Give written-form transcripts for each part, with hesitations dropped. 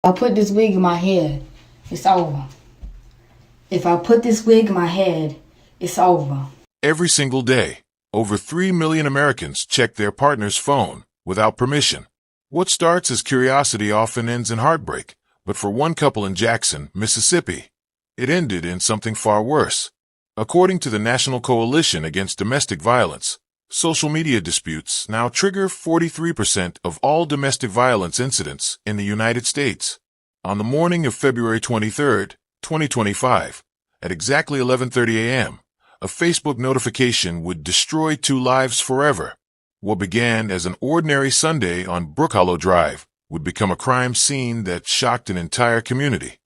I put this wig in my head, it's over. If I put this wig in my head, it's over. Every single day, over 3 million Americans check their partner's phone without permission. What starts as curiosity often ends in heartbreak, but for one couple in Jackson, Mississippi, it ended in something far worse. According to the National Coalition Against Domestic Violence, social media disputes now trigger 43% of all domestic violence incidents in the United States. On the morning of February 23, 2025, at exactly 11:30 a.m., a Facebook notification would destroy 2 lives forever. What began as an ordinary Sunday on Brook Hollow Drive would become a crime scene that shocked an entire community.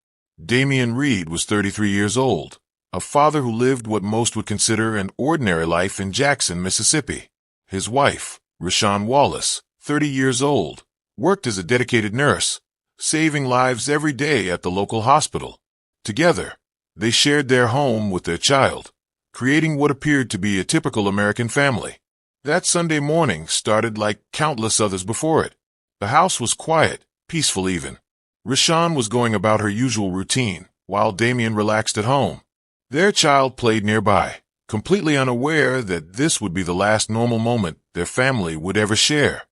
Damian Reed was 33 years old, a father who lived what most would consider an ordinary life in Jackson, Mississippi. His wife, Rashawn Wallace, 30 years old, worked as a dedicated nurse, saving lives every day at the local hospital. Together, they shared their home with their child, creating what appeared to be a typical American family. That Sunday morning started like countless others before it. The house was quiet, peaceful even. Rashawn was going about her usual routine, while Damian relaxed at home. Their child played nearby, completely unaware that this would be the last normal moment their family would ever share.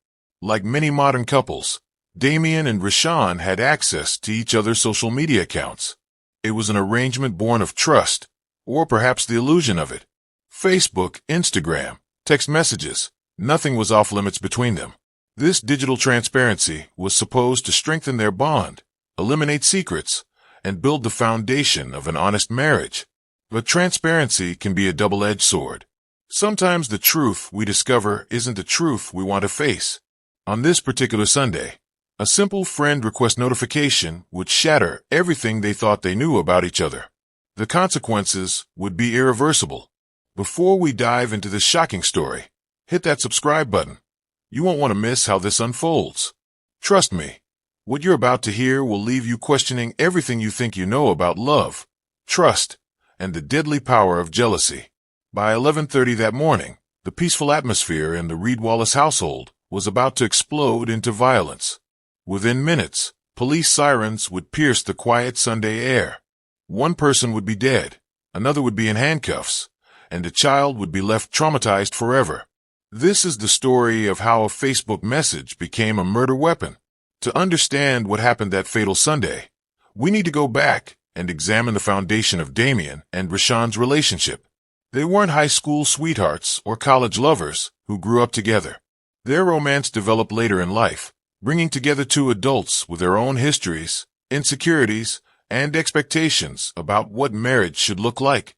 Like many modern couples, Damian and Rashawn had access to each other's social media accounts. It was an arrangement born of trust, or perhaps the illusion of it. Facebook, Instagram, text messages, nothing was off limits between them. This digital transparency was supposed to strengthen their bond, eliminate secrets, and build the foundation of an honest marriage. But transparency can be a double-edged sword. Sometimes the truth we discover isn't the truth we want to face. On this particular Sunday, a simple friend request notification would shatter everything they thought they knew about each other. The consequences would be irreversible. Before we dive into this shocking story, hit that subscribe button. You won't want to miss how this unfolds. Trust me, what you're about to hear will leave you questioning everything you think you know about love, trust, and the deadly power of jealousy. By 11:30 that morning, the peaceful atmosphere in the Reed Wallace household was about to explode into violence. Within minutes, police sirens would pierce the quiet Sunday air. One person would be dead, another would be in handcuffs, and a child would be left traumatized forever. This is the story of how a Facebook message became a murder weapon. To understand what happened that fatal Sunday, we need to go back and examine the foundation of Damian and Rashawn's relationship. They weren't high school sweethearts or college lovers who grew up together. Their romance developed later in life, bringing together 2 adults with their own histories, insecurities, and expectations about what marriage should look like.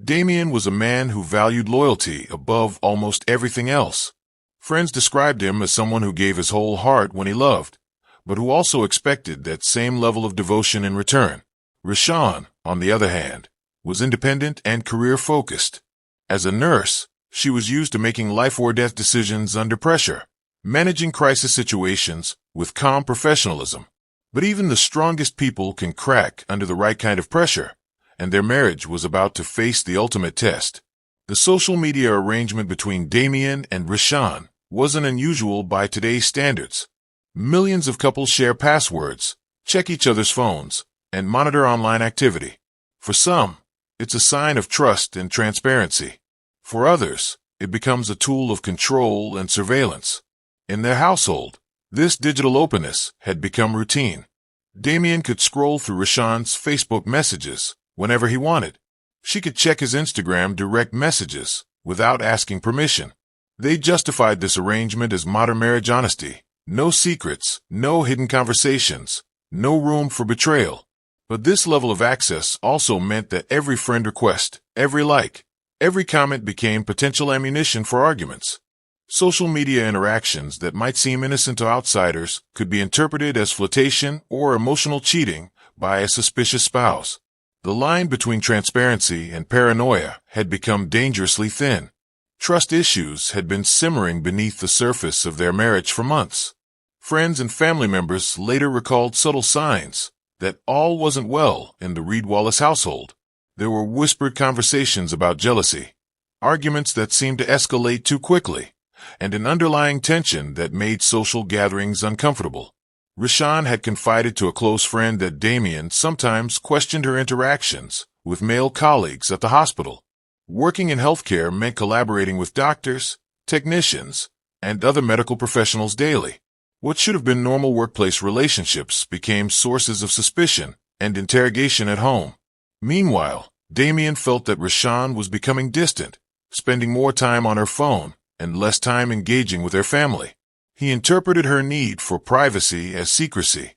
Damian was a man who valued loyalty above almost everything else. Friends described him as someone who gave his whole heart when he loved, but who also expected that same level of devotion in return. Rashawn, on the other hand, was independent and career-focused. As a nurse, she was used to making life-or-death decisions under pressure, managing crisis situations with calm professionalism. But even the strongest people can crack under the right kind of pressure, and their marriage was about to face the ultimate test. The social media arrangement between Damian and Rashawn wasn't unusual by today's standards. Millions of couples share passwords, check each other's phones, and monitor online activity. For some, it's a sign of trust and transparency. For others, it becomes a tool of control and surveillance. In their household, this digital openness had become routine. Damian could scroll through Rashawn's Facebook messages whenever he wanted. She could check his Instagram direct messages without asking permission. They justified this arrangement as modern marriage honesty. No secrets, no hidden conversations, no room for betrayal. But this level of access also meant that every friend request, every like, every comment became potential ammunition for arguments. Social media interactions that might seem innocent to outsiders could be interpreted as flirtation or emotional cheating by a suspicious spouse. The line between transparency and paranoia had become dangerously thin. Trust issues had been simmering beneath the surface of their marriage for months. Friends and family members later recalled subtle signs that all wasn't well in the Reed Wallace household. There were whispered conversations about jealousy, arguments that seemed to escalate too quickly, and an underlying tension that made social gatherings uncomfortable. Rashawn had confided to a close friend that Damien sometimes questioned her interactions with male colleagues at the hospital. Working in healthcare meant collaborating with doctors, technicians, and other medical professionals daily. What should have been normal workplace relationships became sources of suspicion and interrogation at home. Meanwhile, Damien felt that Rashawn was becoming distant, spending more time on her phone and less time engaging with their family. He interpreted her need for privacy as secrecy,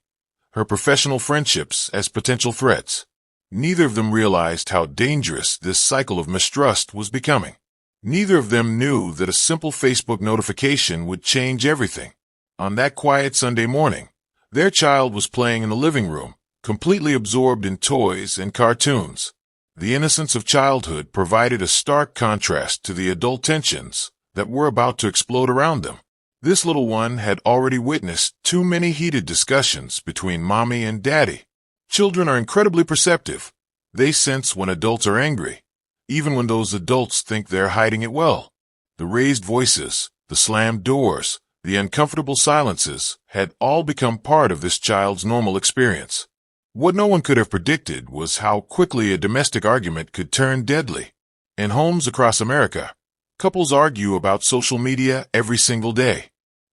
her professional friendships as potential threats. Neither of them realized how dangerous this cycle of mistrust was becoming. Neither of them knew that a simple Facebook notification would change everything. On that quiet Sunday morning, their child was playing in the living room, completely absorbed in toys and cartoons. The innocence of childhood provided a stark contrast to the adult tensions that were about to explode around them. This little one had already witnessed too many heated discussions between mommy and daddy. Children are incredibly perceptive. They sense when adults are angry, even when those adults think they're hiding it well. The raised voices, the slammed doors, the uncomfortable silences had all become part of this child's normal experience. What no one could have predicted was how quickly a domestic argument could turn deadly. In homes across America, couples argue about social media every single day.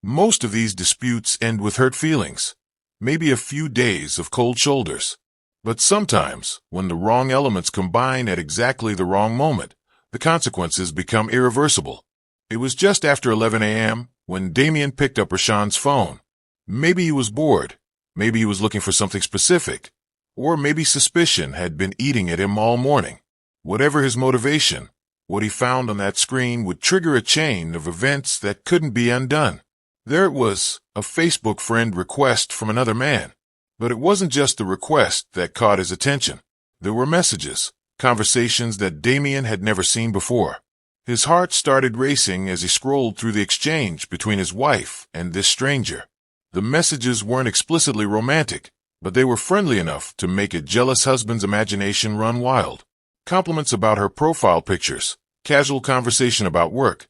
Most of these disputes end with hurt feelings, maybe a few days of cold shoulders. But sometimes, when the wrong elements combine at exactly the wrong moment, the consequences become irreversible. It was just after 11 a.m. when Damien picked up Rashawn's phone. Maybe he was bored, maybe he was looking for something specific, or maybe suspicion had been eating at him all morning. Whatever his motivation, what he found on that screen would trigger a chain of events that couldn't be undone. There it was, a Facebook friend request from another man. But it wasn't just the request that caught his attention. There were messages, conversations that Damien had never seen before. His heart started racing as he scrolled through the exchange between his wife and this stranger. The messages weren't explicitly romantic, but they were friendly enough to make a jealous husband's imagination run wild. Compliments about her profile pictures, casual conversation about work,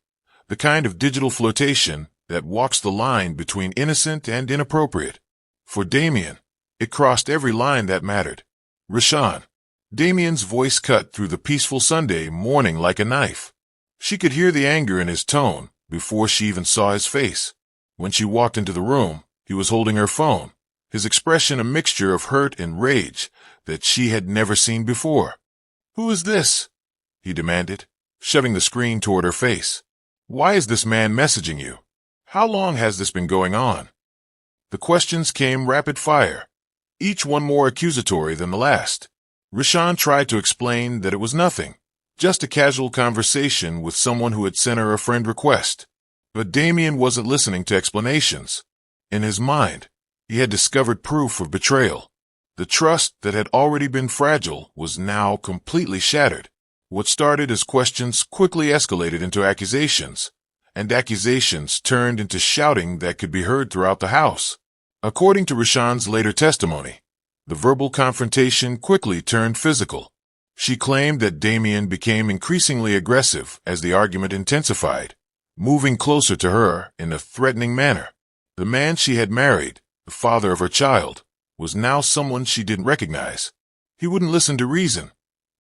the kind of digital flirtation that walks the line between innocent and inappropriate. For Damien, it crossed every line that mattered. Rashawn. Damien's voice cut through the peaceful Sunday morning like a knife. She could hear the anger in his tone before she even saw his face. When she walked into the room, he was holding her phone, his expression a mixture of hurt and rage that she had never seen before. "Who is this?" he demanded, shoving the screen toward her face. "Why is this man messaging you? How long has this been going on?" The questions came rapid fire, each one more accusatory than the last. Rashawn tried to explain that it was nothing, just a casual conversation with someone who had sent her a friend request. But Damien wasn't listening to explanations. In his mind, he had discovered proof of betrayal. The trust that had already been fragile was now completely shattered. What started as questions quickly escalated into accusations, and accusations turned into shouting that could be heard throughout the house. According to Rashawn's later testimony, the verbal confrontation quickly turned physical. She claimed that Damien became increasingly aggressive as the argument intensified, moving closer to her in a threatening manner. The man she had married, the father of her child, was now someone she didn't recognize. He wouldn't listen to reason.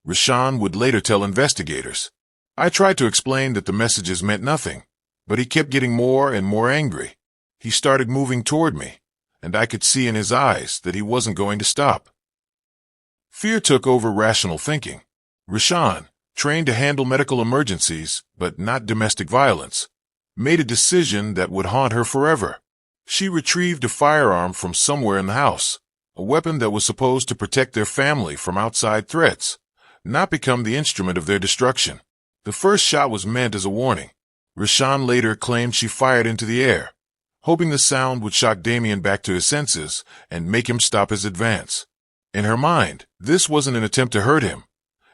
Rashawn would later tell investigators, "I tried to explain that the messages meant nothing, but he kept getting more and more angry. He started moving toward me, and I could see in his eyes that he wasn't going to stop." Fear took over rational thinking. Rashawn, trained to handle medical emergencies but not domestic violence, made a decision that would haunt her forever. She retrieved a firearm from somewhere in the house, a weapon that was supposed to protect their family from outside threats, not become the instrument of their destruction. The first shot was meant as a warning. Rashawn later claimed she fired into the air, hoping the sound would shock Damien back to his senses and make him stop his advance. In her mind, this wasn't an attempt to hurt him.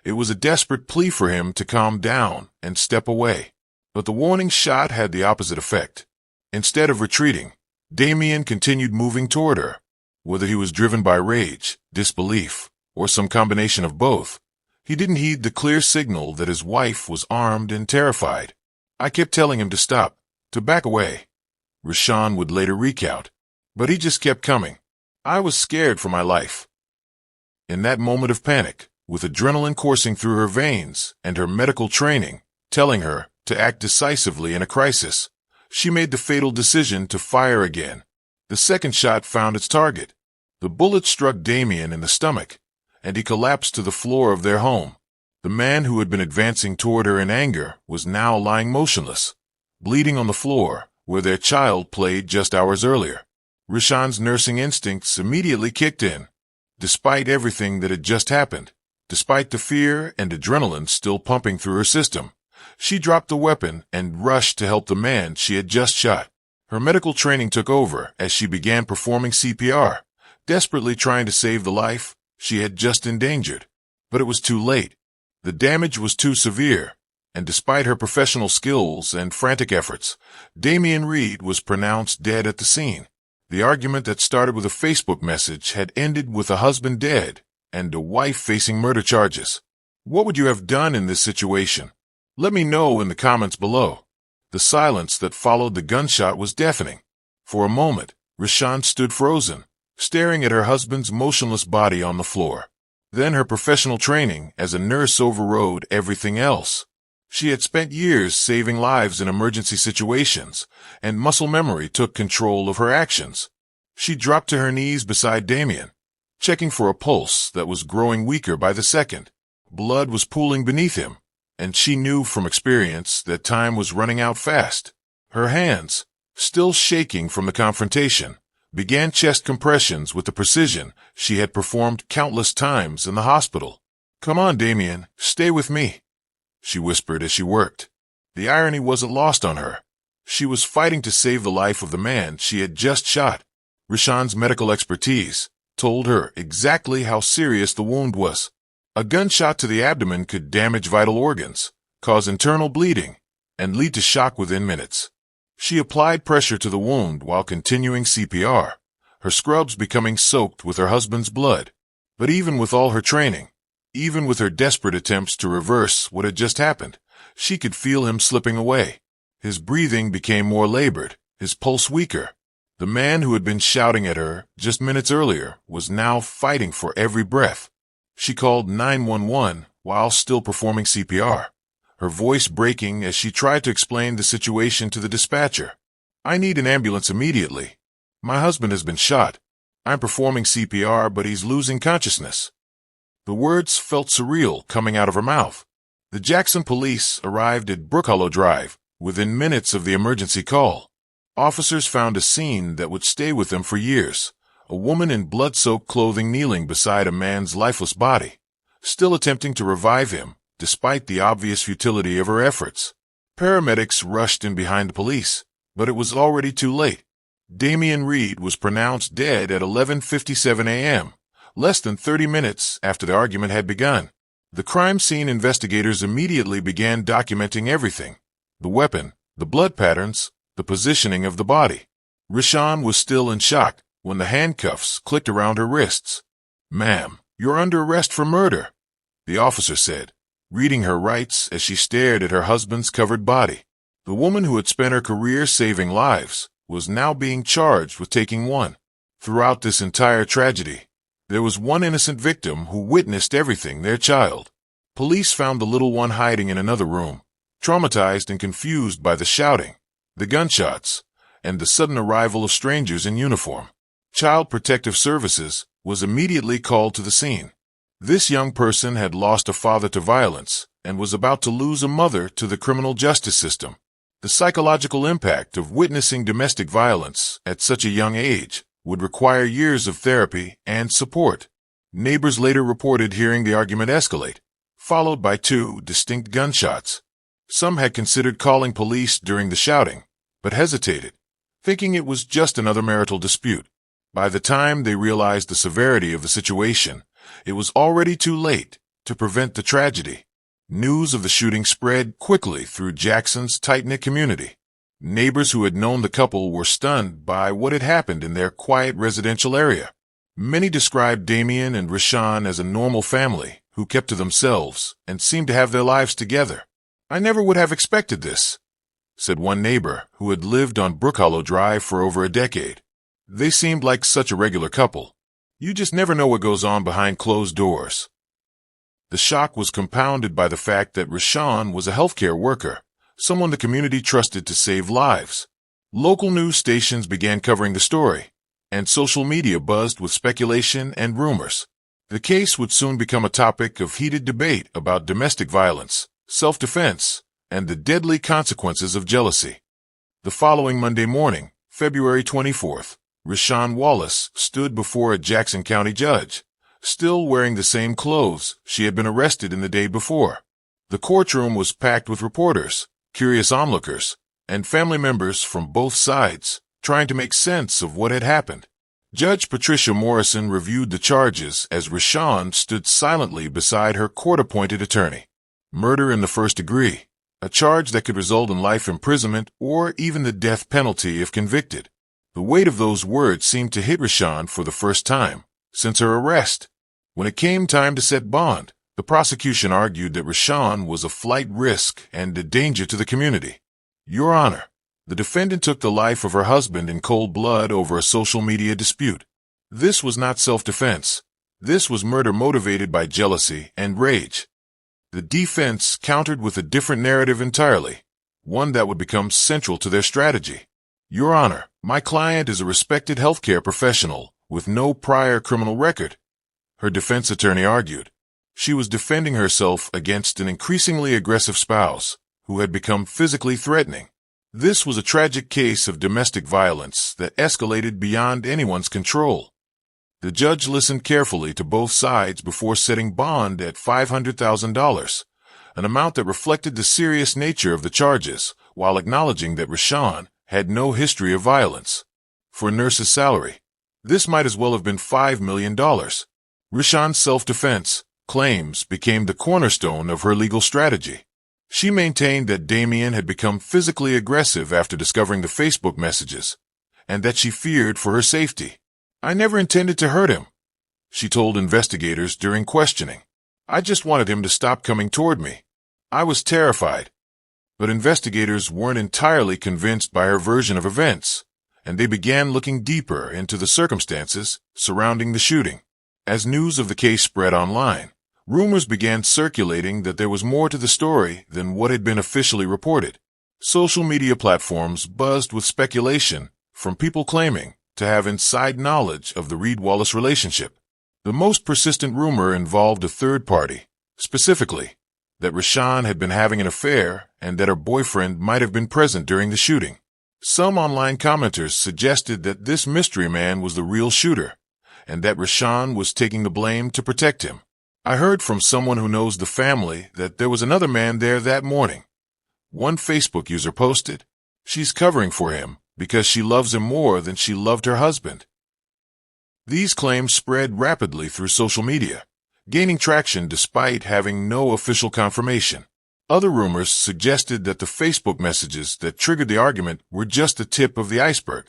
It was a desperate plea for him to calm down and step away. But the warning shot had the opposite effect. Instead of retreating, Damien continued moving toward her. Whether he was driven by rage, disbelief, or some combination of both, he didn't heed the clear signal that his wife was armed and terrified. "I kept telling him to stop, to back away," Rashawn would later recount. But he just kept coming. I was scared for my life. In that moment of panic, with adrenaline coursing through her veins and her medical training telling her to act decisively in a crisis, she made the fatal decision to fire again. The second shot found its target. The bullet struck Damien in the stomach, and he collapsed to the floor of their home. The man who had been advancing toward her in anger was now lying motionless, bleeding on the floor where their child played just hours earlier. Rashawn's nursing instincts immediately kicked in. Despite everything that had just happened, despite the fear and adrenaline still pumping through her system, she dropped the weapon and rushed to help the man she had just shot. Her medical training took over as she began performing CPR, desperately trying to save the life she had just endangered. But it was too late. The damage was too severe, and despite her professional skills and frantic efforts, Damien Reed was pronounced dead at the scene. The argument that started with a Facebook message had ended with a husband dead and a wife facing murder charges. What would you have done in this situation? Let me know in the comments below. The silence that followed the gunshot was deafening. For a moment, Rashawn stood frozen, staring at her husband's motionless body on the floor. Then her professional training as a nurse overrode everything else. She had spent years saving lives in emergency situations, and muscle memory took control of her actions. She dropped to her knees beside Damien, checking for a pulse that was growing weaker by the second. Blood was pooling beneath him, and she knew from experience that time was running out fast. Her hands, still shaking from the confrontation, began chest compressions with the precision she had performed countless times in the hospital. "Come on, Damien, stay with me," she whispered as she worked. The irony wasn't lost on her. She was fighting to save the life of the man she had just shot. Rashawn's medical expertise told her exactly how serious the wound was. A gunshot to the abdomen could damage vital organs, cause internal bleeding, and lead to shock within minutes. She applied pressure to the wound while continuing CPR, her scrubs becoming soaked with her husband's blood. But even with all her training, even with her desperate attempts to reverse what had just happened, she could feel him slipping away. His breathing became more labored, his pulse weaker. The man who had been shouting at her just minutes earlier was now fighting for every breath. She called 911 while still performing CPR, her voice breaking as she tried to explain the situation to the dispatcher. "I need an ambulance immediately. My husband has been shot. I'm performing CPR, but he's losing consciousness." The words felt surreal coming out of her mouth. The Jackson police arrived at Brookhollow Drive within minutes of the emergency call. Officers found a scene that would stay with them for years. A woman in blood-soaked clothing kneeling beside a man's lifeless body, still attempting to revive him despite the obvious futility of her efforts. Paramedics rushed in behind the police, but it was already too late. Damien Reed was pronounced dead at 11:57 a.m., less than 30 minutes after the argument had begun. The crime scene investigators immediately began documenting everything: the weapon, the blood patterns, the positioning of the body. Rashawn was still in shock when the handcuffs clicked around her wrists. "Ma'am, you're under arrest for murder," the officer said, reading her rights as she stared at her husband's covered body. The woman who had spent her career saving lives was now being charged with taking one. Throughout this entire tragedy, there was one innocent victim who witnessed everything: their child. Police found the little one hiding in another room, traumatized and confused by the shouting, the gunshots, and the sudden arrival of strangers in uniform. Child Protective Services was immediately called to the scene. This young person had lost a father to violence and was about to lose a mother to the criminal justice system. The psychological impact of witnessing domestic violence at such a young age would require years of therapy and support. Neighbors later reported hearing the argument escalate, followed by 2 distinct gunshots. Some had considered calling police during the shouting, but hesitated, thinking it was just another marital dispute. By the time they realized the severity of the situation, it was already too late to prevent the tragedy. News of the shooting spread quickly through Jackson's tight-knit community. Neighbors who had known the couple were stunned by what had happened in their quiet residential area. Many described Damien and Rashawn as a normal family who kept to themselves and seemed to have their lives together. "I never would have expected this," said one neighbor who had lived on Brookhollow Drive for over a decade. They seemed like such a regular couple. You just never know what goes on behind closed doors. The shock was compounded by the fact that Rashawn was a healthcare worker, someone the community trusted to save lives. Local news stations began covering the story, and social media buzzed with speculation and rumors. The case would soon become a topic of heated debate about domestic violence, self-defense, and the deadly consequences of jealousy. The following Monday morning, February 24th, Rashawn Wallace stood before a Jackson County judge, still wearing the same clothes she had been arrested in the day before. The courtroom was packed with reporters, curious onlookers, and family members from both sides, trying to make sense of what had happened. Judge Patricia Morrison reviewed the charges as Rashawn stood silently beside her court-appointed attorney. Murder in the first degree, a charge that could result in life imprisonment or even the death penalty if convicted. The weight of those words seemed to hit Rashawn for the first time since her arrest. When it came time to set bond, the prosecution argued that Rashawn was a flight risk and a danger to the community. Your Honor, the defendant took the life of her husband in cold blood over a social media dispute. This was not self-defense. This was murder motivated by jealousy and rage. The defense countered with a different narrative entirely, one that would become central to their strategy. Your Honor, my client is a respected healthcare professional with no prior criminal record, her defense attorney argued. She was defending herself against an increasingly aggressive spouse who had become physically threatening. This was a tragic case of domestic violence that escalated beyond anyone's control. The judge listened carefully to both sides before setting bond at $500,000, an amount that reflected the serious nature of the charges, while acknowledging that Rashawn had no history of violence. For a nurse's salary, this might as well have been $5 million. Rashawn's self-defense claims became the cornerstone of her legal strategy. She maintained that Damien had become physically aggressive after discovering the Facebook messages, and that she feared for her safety. I never intended to hurt him, she told investigators during questioning. I just wanted him to stop coming toward me. I was terrified. But investigators weren't entirely convinced by her version of events, and they began looking deeper into the circumstances surrounding the shooting. As news of the case spread online, rumors began circulating that there was more to the story than what had been officially reported. Social media platforms buzzed with speculation from people claiming to have inside knowledge of the Reed-Wallace relationship. The most persistent rumor involved a third party, specifically that Rashawn had been having an affair and that her boyfriend might have been present during the shooting. Some online commenters suggested that this mystery man was the real shooter, and that Rashawn was taking the blame to protect him. I heard from someone who knows the family that there was another man there that morning. One Facebook user posted, "She's covering for him because she loves him more than she loved her husband." These claims spread rapidly through social media, gaining traction despite having no official confirmation. Other rumors suggested that the Facebook messages that triggered the argument were just the tip of the iceberg,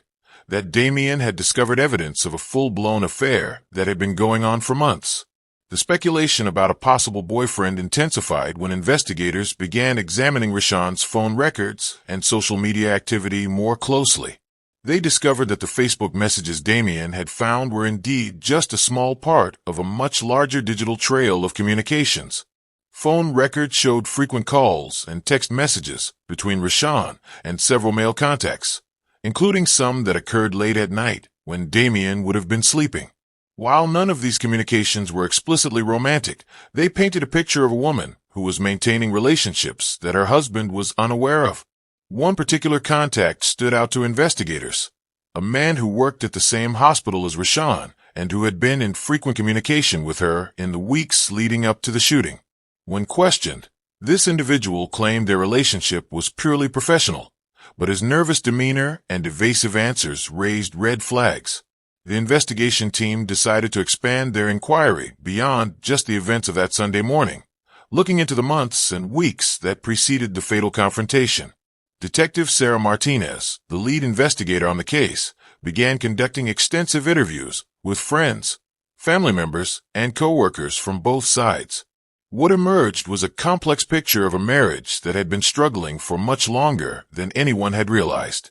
that Damien had discovered evidence of a full-blown affair that had been going on for months. The speculation about a possible boyfriend intensified when investigators began examining Rashawn's phone records and social media activity more closely. They discovered that the Facebook messages Damien had found were indeed just a small part of a much larger digital trail of communications. Phone records showed frequent calls and text messages between Rashawn and several male contacts, including some that occurred late at night when Damien would have been sleeping. While none of these communications were explicitly romantic, they painted a picture of a woman who was maintaining relationships that her husband was unaware of. One particular contact stood out to investigators, a man who worked at the same hospital as Rashawn and who had been in frequent communication with her in the weeks leading up to the shooting. When questioned, this individual claimed their relationship was purely professional, but his nervous demeanor and evasive answers raised red flags. The investigation team decided to expand their inquiry beyond just the events of that Sunday morning, looking into the months and weeks that preceded the fatal confrontation. Detective Sarah Martinez, the lead investigator on the case, began conducting extensive interviews with friends, family members, and co-workers from both sides. What emerged was a complex picture of a marriage that had been struggling for much longer than anyone had realized.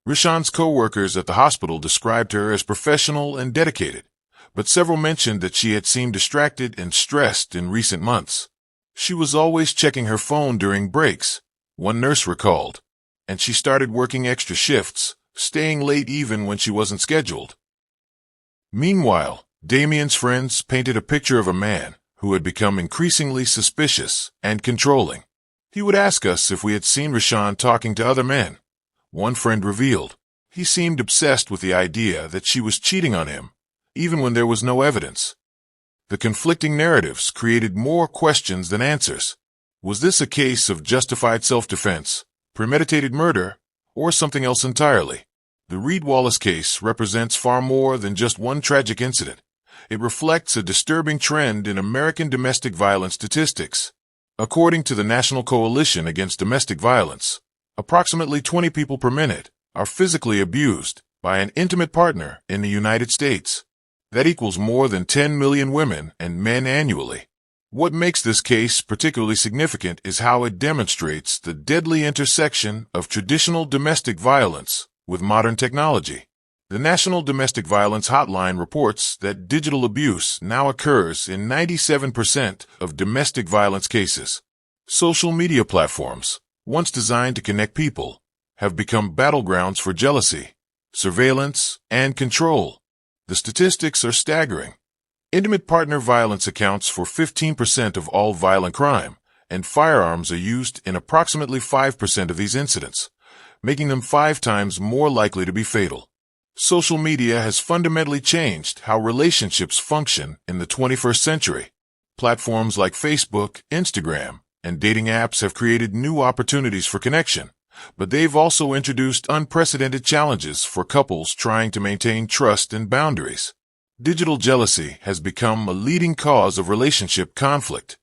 Rashawn's co-workers at the hospital described her as professional and dedicated, but several mentioned that she had seemed distracted and stressed in recent months. She was always checking her phone during breaks, one nurse recalled, and she started working extra shifts, staying late even when she wasn't scheduled. Meanwhile, Damien's friends painted a picture of a man who had become increasingly suspicious and controlling. He would ask us if we had seen Rashawn talking to other men. One friend revealed he seemed obsessed with the idea that she was cheating on him, even when there was no evidence. The conflicting narratives created more questions than answers. Was this a case of justified self-defense, premeditated murder, or something else entirely? The Reed Wallace case represents far more than just one tragic incident. It reflects a disturbing trend in American domestic violence statistics. According to the National Coalition Against Domestic Violence, approximately 20 people per minute are physically abused by an intimate partner in the United States. That equals more than 10 million women and men annually. What makes this case particularly significant is how it demonstrates the deadly intersection of traditional domestic violence with modern technology. The National Domestic Violence Hotline reports that digital abuse now occurs in 97% of domestic violence cases. Social media platforms, once designed to connect people, have become battlegrounds for jealousy, surveillance, and control. The statistics are staggering. Intimate partner violence accounts for 15% of all violent crime, and firearms are used in approximately 5% of these incidents, making them 5 times more likely to be fatal. Social media has fundamentally changed how relationships function in the 21st century. Platforms like Facebook, Instagram, and dating apps have created new opportunities for connection, but they've also introduced unprecedented challenges for couples trying to maintain trust and boundaries. Digital jealousy has become a leading cause of relationship conflict.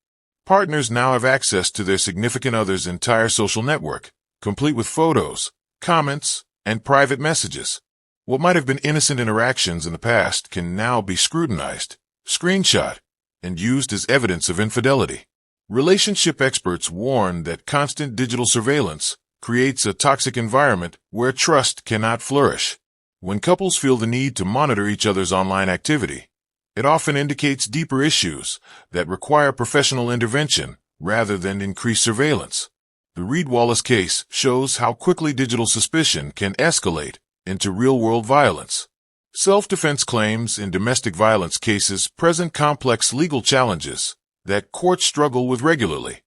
Partners now have access to their significant other's entire social network, complete with photos, comments, and private messages. What might have been innocent interactions in the past can now be scrutinized, screenshot, and used as evidence of infidelity. Relationship experts warn that constant digital surveillance creates a toxic environment where trust cannot flourish. When couples feel the need to monitor each other's online activity, it often indicates deeper issues that require professional intervention rather than increased surveillance. The Reed Wallace case shows how quickly digital suspicion can escalate into real-world violence. Self-defense claims in domestic violence cases present complex legal challenges that courts struggle with regularly.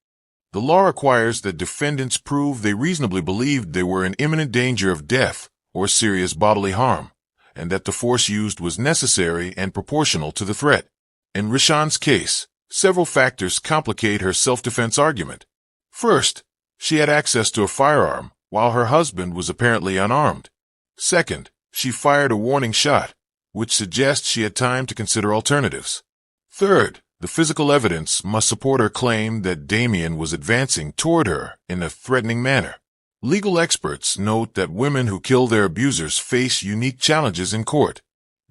The law requires that defendants prove they reasonably believed they were in imminent danger of death or serious bodily harm, and that the force used was necessary and proportional to the threat. In Rashawn's case, several factors complicate her self-defense argument. First, she had access to a firearm while her husband was apparently unarmed. Second, she fired a warning shot, which suggests she had time to consider alternatives. Third, the physical evidence must support her claim that Damien was advancing toward her in a threatening manner. Legal experts note that women who kill their abusers face unique challenges in court.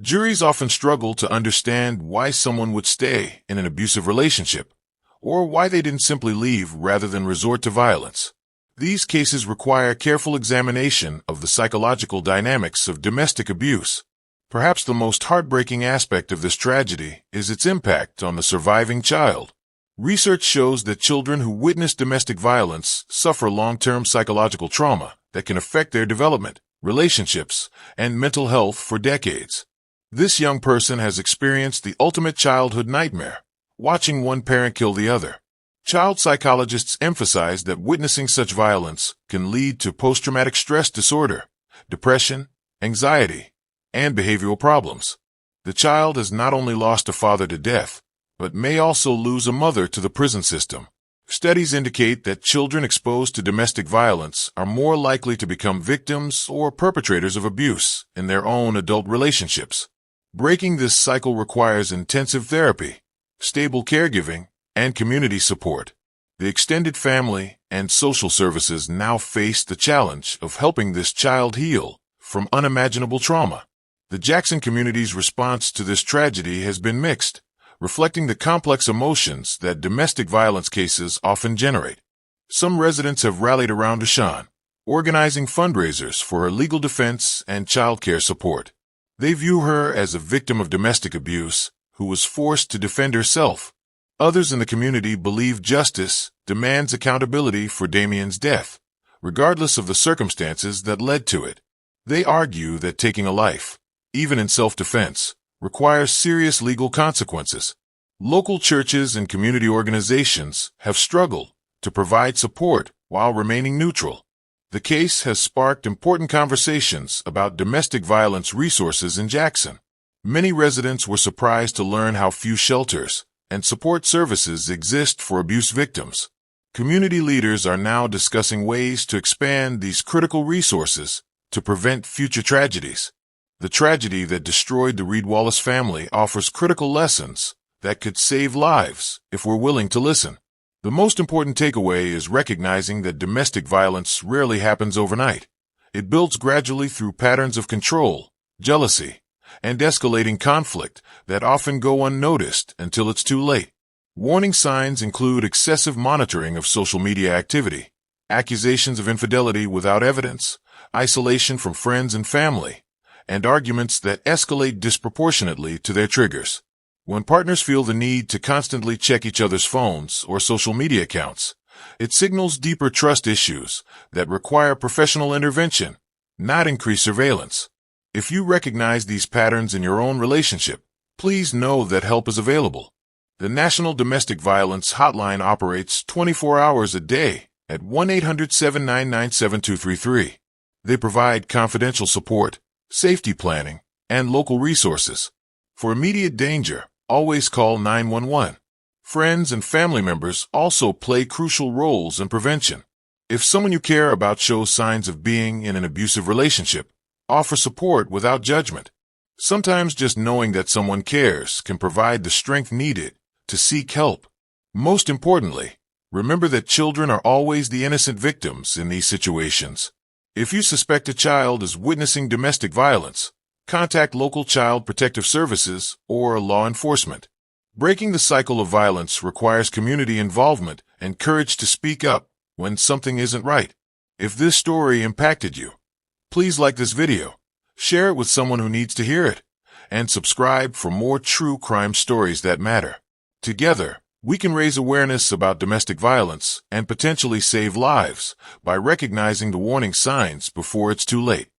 Juries often struggle to understand why someone would stay in an abusive relationship, or why they didn't simply leave rather than resort to violence. These cases require careful examination of the psychological dynamics of domestic abuse. Perhaps the most heartbreaking aspect of this tragedy is its impact on the surviving child. Research shows that children who witness domestic violence suffer long-term psychological trauma that can affect their development, relationships, and mental health for decades. This young person has experienced the ultimate childhood nightmare, watching one parent kill the other. Child psychologists emphasize that witnessing such violence can lead to post-traumatic stress disorder, depression, anxiety, and behavioral problems. The child has not only lost a father to death, but may also lose a mother to the prison system. Studies indicate that children exposed to domestic violence are more likely to become victims or perpetrators of abuse in their own adult relationships. Breaking this cycle requires intensive therapy, stable caregiving, and community support. The extended family and social services now face the challenge of helping this child heal from unimaginable trauma. The Jackson community's response to this tragedy has been mixed, reflecting the complex emotions that domestic violence cases often generate. Some residents have rallied around Rashawn, organizing fundraisers for her legal defense and childcare support. They view her as a victim of domestic abuse who was forced to defend herself. Others in the community believe justice demands accountability for Damien's death, regardless of the circumstances that led to it. They argue that taking a life, even in self-defense, requires serious legal consequences. Local churches and community organizations have struggled to provide support while remaining neutral. The case has sparked important conversations about domestic violence resources in Jackson. Many residents were surprised to learn how few shelters and support services exist for abuse victims. Community leaders are now discussing ways to expand these critical resources to prevent future tragedies. The tragedy that destroyed the Reed Wallace family offers critical lessons that could save lives if we're willing to listen. The most important takeaway is recognizing that domestic violence rarely happens overnight. It builds gradually through patterns of control, jealousy, and escalating conflict that often go unnoticed until it's too late. Warning signs include excessive monitoring of social media activity, accusations of infidelity without evidence, isolation from friends and family, and arguments that escalate disproportionately to their triggers. When partners feel the need to constantly check each other's phones or social media accounts, it signals deeper trust issues that require professional intervention, not increased surveillance. If you recognize these patterns in your own relationship, please know that help is available. The National Domestic Violence Hotline operates 24 hours a day at 1-800-799-7233. They provide confidential support, safety planning, and local resources. For immediate danger, always call 911. Friends and family members also play crucial roles in prevention. If someone you care about shows signs of being in an abusive relationship, offer support without judgment. Sometimes just knowing that someone cares can provide the strength needed to seek help. Most importantly, remember that children are always the innocent victims in these situations. If you suspect a child is witnessing domestic violence, contact local child protective services or law enforcement. Breaking the cycle of violence requires community involvement and courage to speak up when something isn't right. If this story impacted you, please like this video, share it with someone who needs to hear it, and subscribe for more true crime stories that matter. Together, we can raise awareness about domestic violence and potentially save lives by recognizing the warning signs before it's too late.